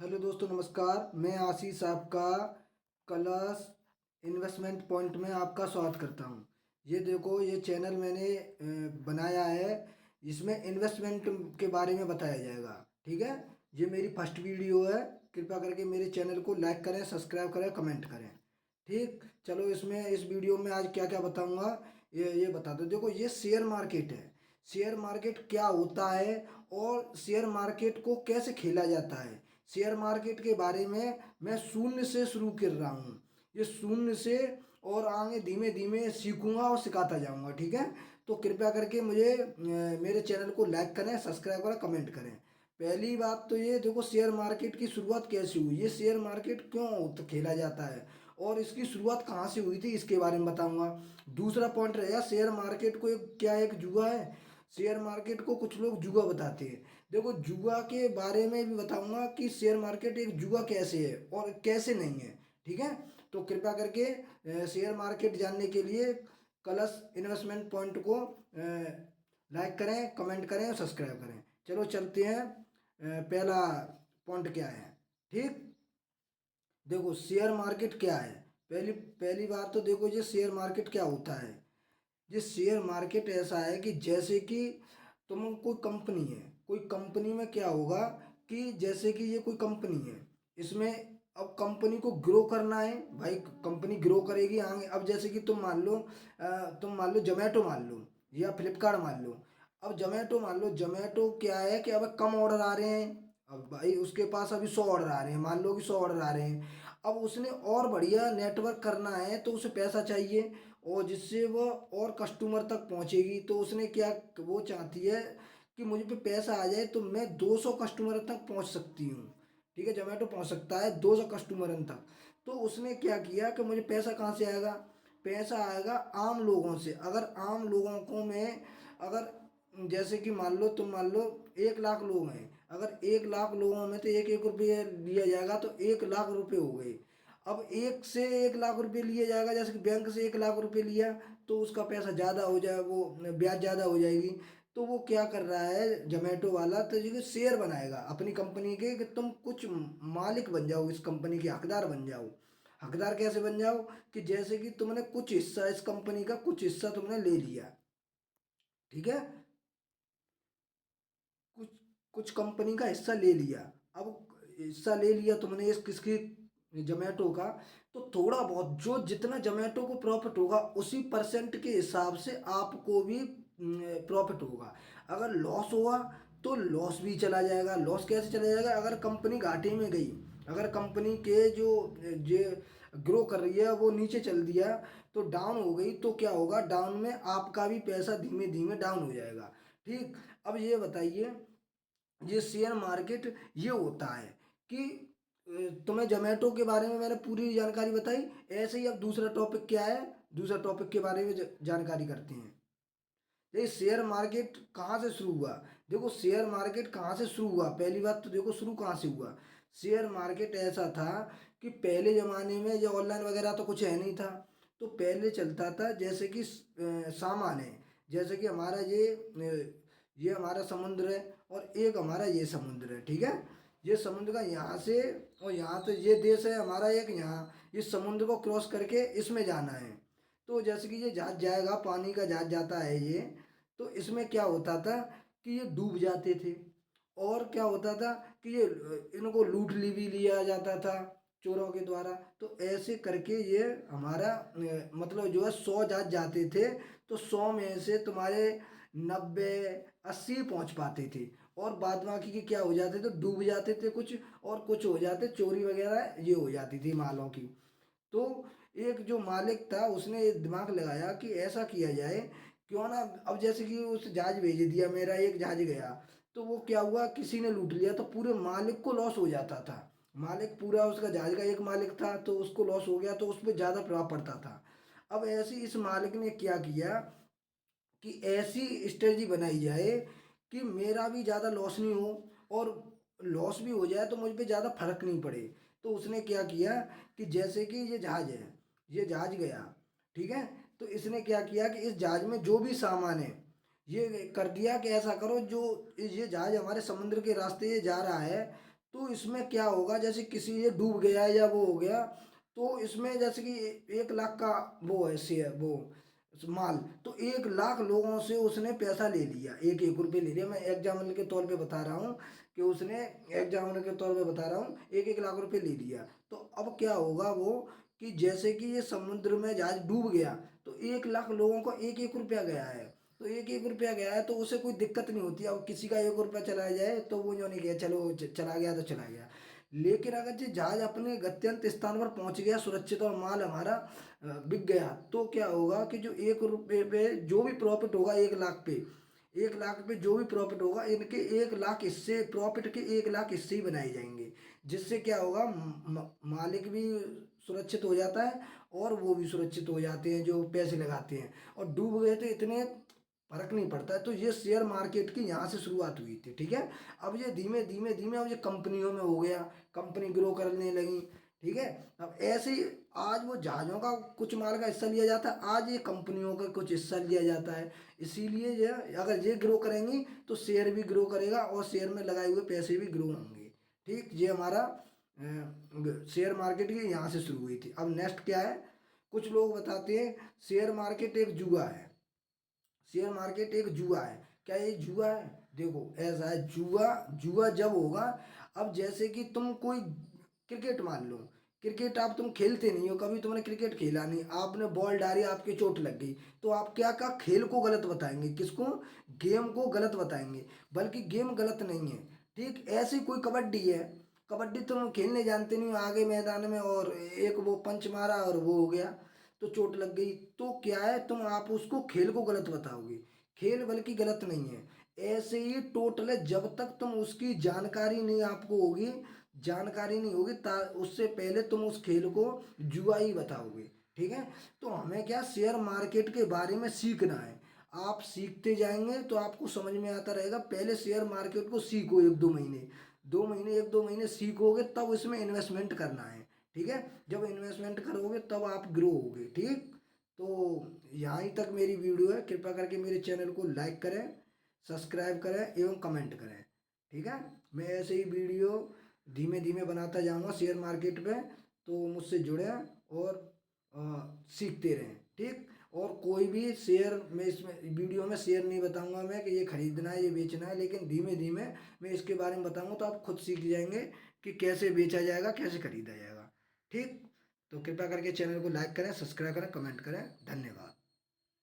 Hello दोस्तों, नमस्कार। मैं आशीष आपका कलर्स इन्वेस्टमेंट पॉइंट में आपका स्वागत करता हूं। ये देखो, ये चैनल मैंने बनाया है। इसमें इन्वेस्टमेंट के बारे में बताया जाएगा। ठीक है, ये मेरी फर्स्ट वीडियो है। कृपया करके मेरे चैनल को लाइक करें, सब्सक्राइब करें, कमेंट करें। ठीक, चलो इसमें इस वीडियो में आज क्या क्या बताऊंगा ये बता दो। देखो, ये शेयर मार्केट है। शेयर मार्केट क्या होता है और शेयर मार्केट को कैसे खेला जाता है, शेयर मार्केट के बारे में मैं शून्य से शुरू कर रहा हूँ। ये शून्य से और आगे धीमे धीमे सीखूंगा और सिखाता जाऊंगा। ठीक है, तो कृपया करके मुझे मेरे चैनल को लाइक करें, सब्सक्राइब करें, कमेंट करें। पहली बात तो ये देखो, शेयर मार्केट की शुरुआत कैसे हुई, ये शेयर मार्केट क्यों खेला जाता है और इसकी शुरुआत कहाँ से हुई थी, इसके बारे में बताऊंगा। दूसरा पॉइंट रहेगा, शेयर मार्केट को क्या एक जुआ है। शेयर मार्केट को कुछ लोग जुआ बताते हैं। देखो, जुआ के बारे में भी बताऊंगा कि शेयर मार्केट एक जुआ कैसे है और कैसे नहीं है। ठीक है, तो कृपया करके शेयर मार्केट जानने के लिए कलश इन्वेस्टमेंट पॉइंट को लाइक करें, कमेंट करें और सब्सक्राइब करें। चलो चलते हैं, पहला पॉइंट क्या है। ठीक, देखो शेयर मार्केट क्या है। पहली पहली बात तो देखो, ये शेयर मार्केट क्या होता है। ये शेयर मार्केट ऐसा है कि जैसे कि तुम कोई कंपनी है, कोई कंपनी में क्या होगा कि जैसे कि ये कोई कंपनी है, इसमें अब कंपनी को ग्रो करना है भाई। कंपनी ग्रो करेगी आगे। अब जैसे कि तुम मान लो जोमेटो मान लो या फ्लिपकार्ट मान लो। अब जोमेटो मान लो, जोमेटो क्या है कि अब कम ऑर्डर आ रहे हैं। अब भाई उसके पास अभी 100 ऑर्डर आ रहे हैं, मान लो कि 100 ऑर्डर आ रहे हैं। अब उसने और बढ़िया नेटवर्क करना है तो उसे पैसा चाहिए, और जिससे वो और कस्टमर तक पहुंचेगी। तो उसने क्या, वो चाहती है कि मुझ पे पैसा आ जाए तो मैं 200 कस्टमर तक पहुंच सकती हूँ। ठीक है, जोमेटो पहुंच सकता है 200 कस्टमर तक। तो उसने क्या किया कि मुझे पैसा कहाँ से आएगा, पैसा आएगा आम लोगों से। अगर आम लोगों को मैं, अगर जैसे कि मान लो 1 लाख लोग हैं, अगर 1 लाख लोगों में तो 1 1 रुपये लिया जाएगा तो 1 लाख रुपये हो गए। अब एक से 1 लाख रुपये लिया जाएगा, जैसे कि बैंक से 1 लाख रुपये लिया तो उसका पैसा ज़्यादा हो जाए, वो ब्याज ज़्यादा हो जाएगी। तो वो क्या कर रहा है जोमेटो वाला, तो जो शेयर बनाएगा अपनी कंपनी के कि तुम कुछ मालिक बन जाओ, इस कंपनी के हकदार बन जाओ। हकदार कैसे बन जाओ कि जैसे कि तुमने कुछ हिस्सा, इस कंपनी का कुछ हिस्सा तुमने ले लिया। ठीक है, कुछ कुछ कंपनी का हिस्सा ले लिया। अब हिस्सा ले लिया तुमने इस किसकी, जोमेटो का। तो थोड़ा बहुत जो जितना जोमेटो को प्रॉफिट होगा उसी परसेंट के हिसाब से आपको भी प्रॉफिट होगा। अगर लॉस हुआ तो लॉस भी चला जाएगा। लॉस कैसे चला जाएगा, अगर कंपनी घाटे में गई, अगर कंपनी के जो ग्रो कर रही है वो नीचे चल दिया, तो डाउन हो गई, तो क्या होगा, डाउन में आपका भी पैसा धीमे धीमे डाउन हो जाएगा। ठीक, अब ये बताइए, ये शेयर मार्केट ये होता है कि तुम्हें जोमेटो के बारे में मैंने पूरी जानकारी बताई। ऐसे ही अब दूसरा टॉपिक क्या है, दूसरा टॉपिक के बारे में जानकारी करते हैं। ये शेयर मार्केट कहाँ से शुरू हुआ। देखो, शेयर मार्केट कहाँ से शुरू हुआ, पहली बात तो देखो शुरू कहाँ से हुआ। शेयर मार्केट ऐसा था कि पहले ज़माने में जो ऑनलाइन वगैरह तो कुछ है नहीं था। तो पहले चलता था जैसे कि सामान है, जैसे कि हमारा ये हमारा समुद्र है और एक हमारा ये समुद्र है। ठीक है, ये समुद्र का यहाँ से और यहाँ तो ये देश है हमारा एक, यहाँ इस समुद्र को क्रॉस करके इसमें जाना है। तो जैसे कि ये जहाज जाएगा, पानी का जहाज जाता है ये, तो इसमें क्या होता था कि ये डूब जाते थे। और क्या होता था कि ये इनको लूट ली भी लिया जाता था चोरों के द्वारा। तो ऐसे करके ये हमारा मतलब जो है 100 जहाज जाते थे, तो 100 में से तुम्हारे 90 80 पहुंच पाते थे। और बाद बाकी के क्या हो जाते थे, डूब जाते थे कुछ, और कुछ हो जाते चोरी वगैरह ये हो जाती थी मालों की। तो एक जो मालिक था उसने दिमाग लगाया कि ऐसा किया जाए, क्यों ना। अब जैसे कि उस जहाज भेज दिया, मेरा एक जहाज गया, तो वो क्या हुआ, किसी ने लूट लिया तो पूरे मालिक को लॉस हो जाता था। मालिक पूरा, उसका जहाज का एक मालिक था तो उसको लॉस हो गया, तो उस पर ज़्यादा प्रभाव पड़ता था। अब ऐसे इस मालिक ने क्या किया कि ऐसी स्ट्रेटजी बनाई जाए कि मेरा भी ज़्यादा लॉस नहीं हो, और लॉस भी हो जाए तो मुझ पे ज़्यादा फर्क नहीं पड़े। तो उसने क्या किया कि जैसे कि ये जहाज है, ये जहाज गया, ठीक है। तो इसने क्या किया कि इस जहाज में जो भी सामान है, ये कर दिया कि ऐसा करो, जो ये जहाज हमारे समुद्र के रास्ते ये जा रहा है, तो इसमें क्या होगा, जैसे किसी ये डूब गया या वो हो गया, तो इसमें जैसे कि 1 लाख का वो है शेयर, वो माल, तो 1 लाख लोगों से उसने पैसा ले लिया, एक एक रुपये ले लिया। मैं एग्जाम्पल के तौर पे बता रहा हूँ कि उसने, एग्जाम्पल के तौर पे बता रहा हूँ, 1 1 लाख रुपए ले लिया। तो अब क्या होगा वो, कि जैसे कि ये समुद्र में जहाज डूब गया, तो 1 लाख लोगों को एक एक रुपया गया है, तो एक एक रुपया गया है, तो उसे कोई दिक्कत नहीं होती। अब किसी का 1 रुपया चला जाए तो वो जो नहीं गया, चलो चला गया तो चला गया। लेकिन अगर जो जहाज अपने गत्यंतर स्थान पर पहुंच गया सुरक्षित और माल हमारा बिक गया, तो क्या होगा कि जो 1 रुपये पे जो भी प्रॉफिट होगा, 1 लाख पे, 1 लाख पे जो भी प्रॉफिट होगा, इनके 1 लाख हिस्से, प्रॉफिट के 1 लाख हिस्से ही बनाए जाएंगे। जिससे क्या होगा, मालिक भी सुरक्षित हो जाता है और वो भी सुरक्षित हो जाते हैं जो पैसे लगाते हैं। और डूब गए तो इतने फर्क नहीं पड़ता है। तो ये शेयर मार्केट की यहाँ से शुरुआत हुई थी, ठीक है। अब ये धीमे धीमे धीमे अब ये कंपनियों में हो गया, कंपनी ग्रो करने लगी, ठीक है। अब ऐसे ही आज वो जहाज़ों का कुछ माल का हिस्सा लिया जाता है, आज ये कंपनियों का कुछ हिस्सा लिया जाता है। इसीलिए ये, अगर ये ग्रो करेंगी तो शेयर भी ग्रो करेगा और शेयर में लगाए हुए पैसे भी ग्रो होंगे। ठीक, ये हमारा शेयर मार्केट की यहाँ से शुरू हुई थी। अब नेक्स्ट क्या है, कुछ लोग बताते हैं शेयर मार्केट एक जुआ है, शेयर मार्केट एक जुआ है। क्या ये जुआ है? देखो ऐसा है, जुआ जुआ जब होगा, अब जैसे कि तुम कोई क्रिकेट मान लो, क्रिकेट आप तुम खेलते नहीं हो, कभी तुमने क्रिकेट खेला नहीं, आपने बॉल डाली, आपकी चोट लग गई, तो आप क्या का खेल को गलत बताएंगे, किसको? गेम को गलत बताएंगे, बल्कि गेम गलत नहीं है। ठीक, ऐसी कोई कबड्डी है, कबड्डी तुम खेलने जानते नहीं हो, आगे मैदान में और एक वो पंच मारा और वो हो गया, तो चोट लग गई, तो क्या है, तुम आप उसको खेल को गलत बताओगे। खेल बल्कि गलत नहीं है। ऐसे ही टोटल है, जब तक तुम उसकी जानकारी नहीं आपको होगी, जानकारी नहीं होगी, उससे पहले तुम उस खेल को जुआ ही बताओगे। ठीक है। तो हमें क्या, शेयर मार्केट के बारे में सीखना है। आप सीखते जाएंगे तो आपको समझ में आता रहेगा। पहले शेयर मार्केट को सीखो, 1 2 महीने, 2 महीने, 1 2 महीने सीखोगे, तब इसमें इन्वेस्टमेंट करना है। ठीक है। जब इन्वेस्टमेंट करोगे तब आप ग्रो होगे। ठीक। तो यहाँ तक मेरी वीडियो है। कृपया करके मेरे चैनल को लाइक करें, सब्सक्राइब करें एवं कमेंट करें। ठीक है। मैं ऐसे ही वीडियो धीमे धीमे बनाता जाऊँगा शेयर मार्केट पे, तो मुझसे जुड़ें और सीखते रहें। ठीक। और कोई भी शेयर में, इसमें वीडियो में शेयर नहीं बताऊंगा मैं कि ये खरीदना है, ये बेचना है, लेकिन धीमे धीमे मैं इसके बारे में बताऊंगा, तो आप खुद सीख जाएंगे कि कैसे बेचा जाएगा, कैसे खरीदा जाएगा। ठीक। तो कृपया करके चैनल को लाइक करें, सब्सक्राइब करें, कमेंट करें। धन्यवाद।